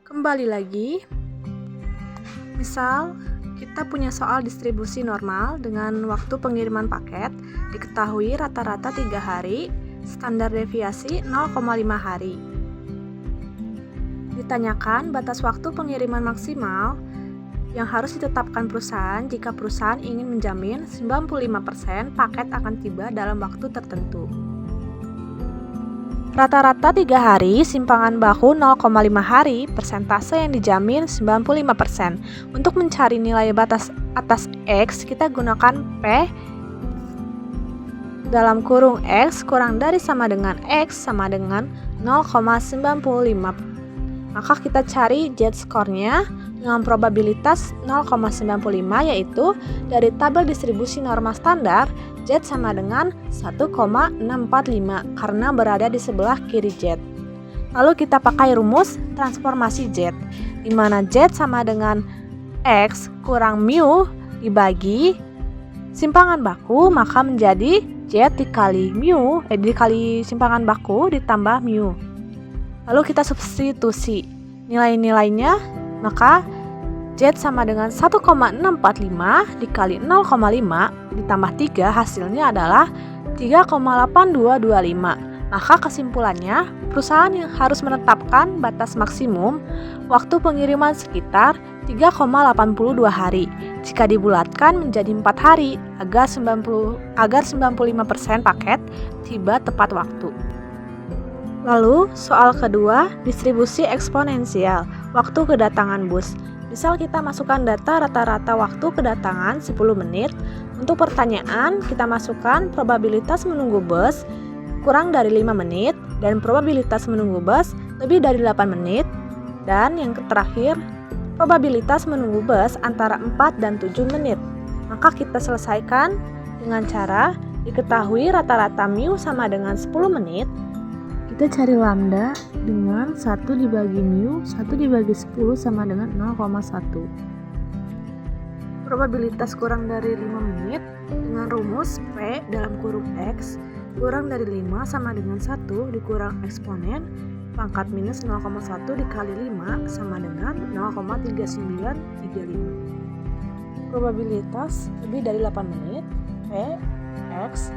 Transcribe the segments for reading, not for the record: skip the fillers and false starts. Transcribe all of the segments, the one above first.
Kembali lagi, misal kita punya soal distribusi normal dengan waktu pengiriman paket diketahui rata-rata 3 hari, standar deviasi 0,5 hari. Ditanyakan batas waktu pengiriman maksimal yang harus ditetapkan perusahaan jika perusahaan ingin menjamin 95% paket akan tiba dalam waktu tertentu. Rata-rata 3 hari, simpangan baku 0,5 hari, persentase yang dijamin 95%. Untuk mencari nilai batas atas X, kita gunakan P dalam kurung X kurang dari sama dengan X sama dengan 0,95. Maka kita cari Z-score-nya dengan probabilitas 0,95, yaitu dari tabel distribusi norma standar Z sama dengan 1,645 karena berada di sebelah kiri Z. Lalu kita pakai rumus transformasi Z, di mana Z sama dengan X kurang mu dibagi simpangan baku, maka menjadi Z dikali mu, dikali simpangan baku ditambah mu. Lalu kita substitusi nilai-nilainya, maka Z sama dengan 1,645 dikali 0,5 ditambah 3, hasilnya adalah 3,8225. Maka kesimpulannya, perusahaan yang harus menetapkan batas maksimum waktu pengiriman sekitar 3,82 hari. Jika dibulatkan menjadi 4 hari agar 95% paket tiba tepat waktu. Lalu, soal kedua, distribusi eksponensial, waktu kedatangan bus. Misal kita masukkan data rata-rata waktu kedatangan 10 menit. Untuk pertanyaan, kita masukkan probabilitas menunggu bus kurang dari 5 menit dan probabilitas menunggu bus lebih dari 8 menit. Dan yang terakhir, probabilitas menunggu bus antara 4 dan 7 menit. Maka kita selesaikan dengan cara diketahui rata-rata mu sama dengan 10 menit. Kita cari lambda dengan 1 dibagi mu, 1 dibagi 10 sama dengan 0,1. Probabilitas kurang dari 5 menit dengan rumus P dalam kurung X kurang dari 5 sama dengan 1 dikurang eksponen pangkat minus 0,1 dikali 5 sama dengan 0,3935. Probabilitas lebih dari 8 menit P X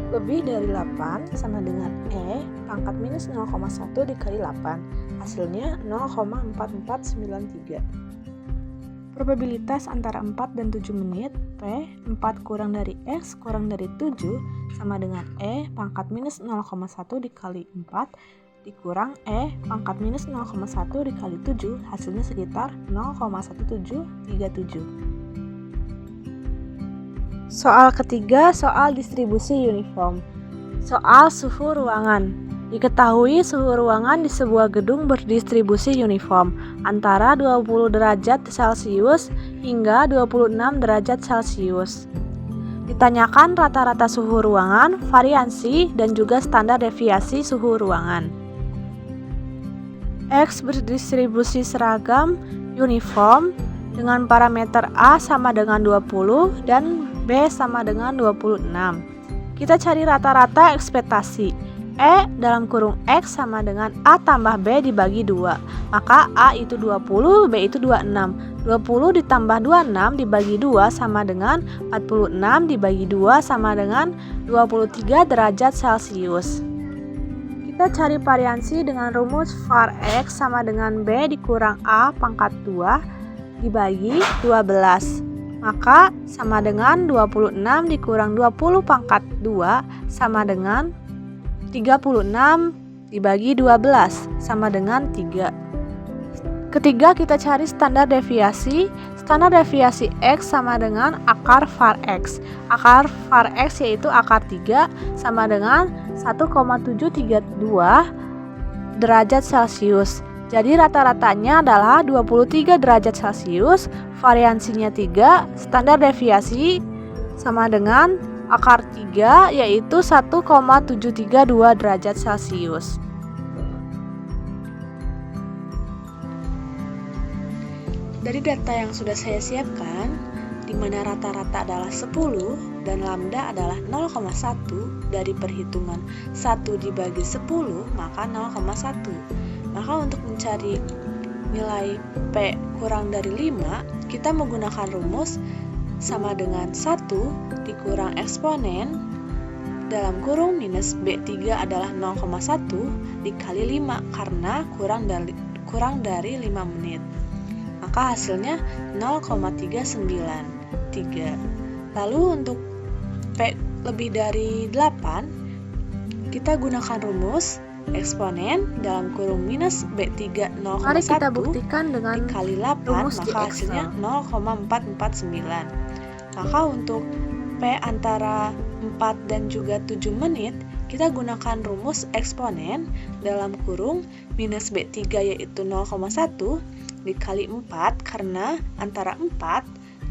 lebih dari 8 sama dengan E pangkat minus 0,1 dikali 8, hasilnya 0,4493. Probabilitas antara 4 dan 7 menit P 4 kurang dari X kurang dari 7 sama dengan E pangkat minus 0,1 dikali 4 dikurang E pangkat minus 0,1 dikali 7, hasilnya sekitar 0,1737. Soal ketiga, soal distribusi uniform. Soal suhu ruangan. Diketahui suhu ruangan di sebuah gedung berdistribusi uniform antara 20 derajat Celcius hingga 26 derajat Celcius. Ditanyakan rata-rata suhu ruangan, variansi, dan juga standar deviasi suhu ruangan. X berdistribusi seragam uniform dengan parameter A sama dengan 20 dan B sama dengan 26. Kita cari rata-rata ekspektasi. E dalam kurung X sama dengan A tambah B dibagi 2. Maka A itu 20, B itu 26. 20 ditambah 26 dibagi 2 sama dengan 46 dibagi 2 sama dengan 23 derajat Celcius. Kita cari variansi dengan rumus var X sama dengan B dikurang A pangkat 2 dibagi 12. Maka sama dengan 26 dikurang 20 pangkat 2 sama dengan 36 dibagi 12 sama dengan 3. Ketiga, kita cari standar deviasi. Standar deviasi X sama dengan akar var X. Akar var X yaitu akar 3 sama dengan 1,732 derajat Celcius. Jadi rata-ratanya adalah 23 derajat Celcius, variansinya 3, standar deviasi sama dengan akar 3 yaitu 1,732 derajat Celcius. Dari data yang sudah saya siapkan, di mana rata-rata adalah 10 dan lambda adalah 0,1 dari perhitungan 1 dibagi 10 maka 0,1. Maka untuk mencari nilai P kurang dari 5, kita menggunakan rumus sama dengan 1 dikurang eksponen dalam kurung minus B3 adalah 0,1 dikali 5 karena kurang dari 5 menit. Maka hasilnya 0,393. Lalu untuk P lebih dari 8, kita gunakan rumus eksponen dalam kurung minus B3 0,1 Mari kita buktikan dengan dikali 8, maka hasilnya 0,449. Maka untuk P antara 4 dan juga 7 menit, kita gunakan rumus eksponen dalam kurung minus B3 yaitu 0,1 dikali 4 karena antara 4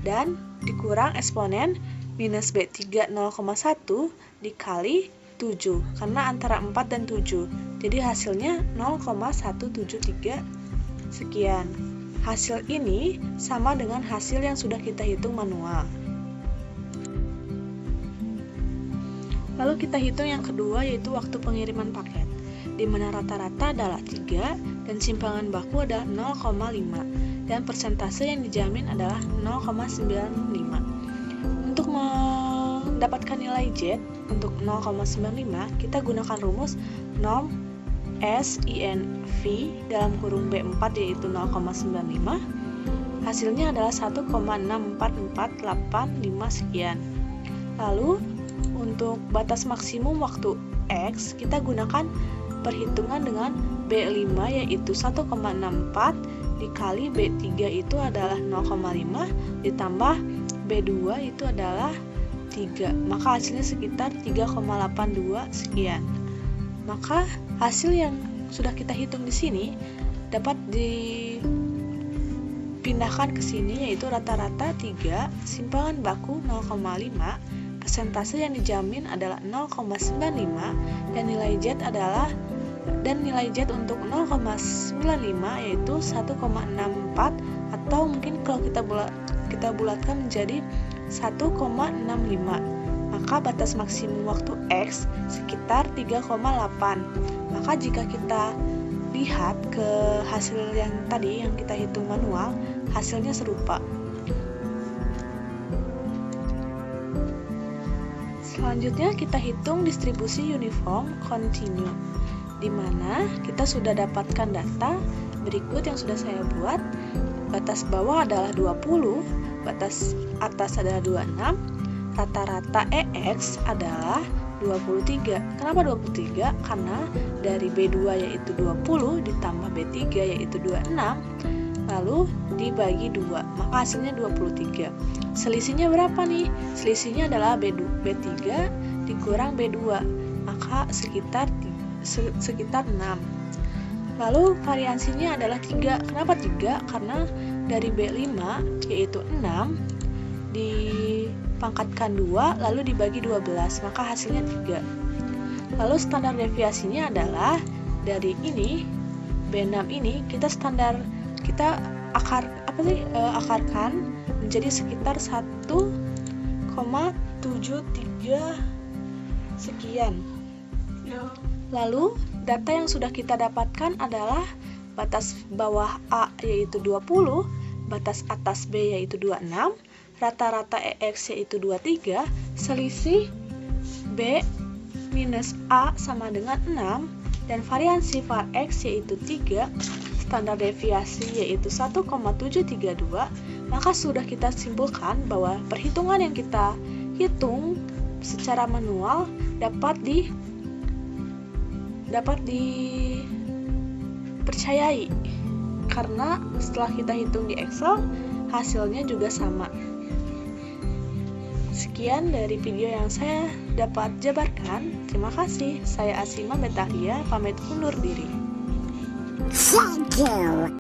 dan dikurang eksponen minus B3 0,1 dikali 7 karena antara 4 dan 7. Jadi hasilnya 0,173 sekian. Hasil ini sama dengan hasil yang sudah kita hitung manual. Lalu kita hitung yang kedua yaitu waktu pengiriman paket, di mana rata-rata adalah 3 dan simpangan baku adalah 0,5 dan persentase yang dijamin adalah 0,95. Untuk mendapatkan nilai Z untuk 0,95, kita gunakan rumus norm SINV dalam kurung B4 yaitu 0,95. Hasilnya adalah 1,64485 sekian. Lalu untuk batas maksimum waktu X, kita gunakan perhitungan dengan B5 yaitu 1,64 dikali B3 itu adalah 0,5 ditambah B2 itu adalah 3. Maka hasilnya sekitar 3,82 sekian. Maka hasil yang sudah kita hitung di sini dapat dipindahkan ke sini yaitu rata-rata 3, simpangan baku 0,5, persentase yang dijamin adalah 0,95 dan nilai Z untuk 0,95 yaitu 1,64 atau mungkin kalau kita bulatkan menjadi 1,65. Maka batas maksimum waktu X sekitar 3,8. Maka jika kita lihat ke hasil yang tadi yang kita hitung manual, hasilnya serupa. Selanjutnya kita hitung distribusi uniform continue, di mana kita sudah dapatkan data berikut yang sudah saya buat. Batas bawah adalah 20, batas atas adalah 26, rata-rata EX adalah 23. Kenapa 23? Karena dari B2 yaitu 20 ditambah B3 yaitu 26, lalu dibagi 2, maka hasilnya 23. Selisihnya berapa nih? Selisihnya adalah B3 dikurang B2, maka sekitar 6. Lalu variansinya adalah 3. Kenapa 3? Karena dari B5 yaitu 6 dipangkatkan 2 lalu dibagi 12, maka hasilnya 3. Lalu standar deviasinya adalah dari ini B6 ini kita akarkan menjadi sekitar 1,73 sekian. Lalu data yang sudah kita dapatkan adalah batas bawah A yaitu 20, batas atas B yaitu 26, rata-rata EX yaitu 23, selisih B minus A sama dengan 6, dan variansi var X yaitu 3, standar deviasi yaitu 1,732, maka sudah kita simpulkan bahwa perhitungan yang kita hitung secara manual dapat dipercayai karena setelah kita hitung di Excel hasilnya juga sama. Sekian dari video yang saya dapat jabarkan. Terima kasih. Saya Asima Betahia pamit undur diri. Thank you.